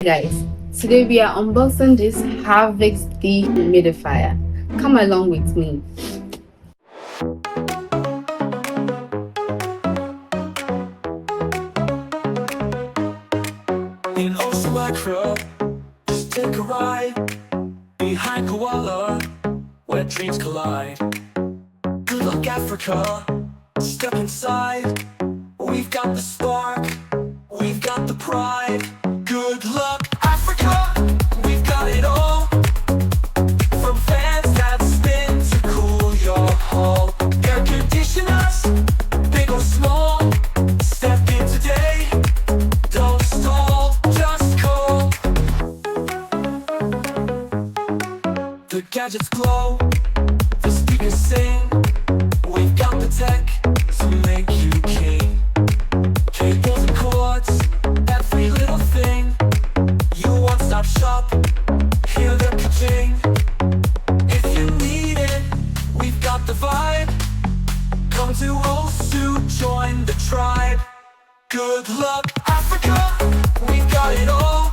Guys, today we are unboxing this Havyx dehumidifier. Come along with me. In Accra, just take a ride behind koala, where dreams collide. Goodluck Africa, step inside. We've got the spark, we've got the pride. Goodluck Africa, we've got it all. From fans that spin to cool your hall. Air conditioners, big or small. Step in today, don't stall, just call. The gadgets glow, the speakers sing. We've got the tech to make you king. Cables and cords, every little thing. You one-stop shop, hear the ka-ching. If you need it, we've got the vibe. Come to Osu, join the tribe. Goodluck Africa, we've got it all.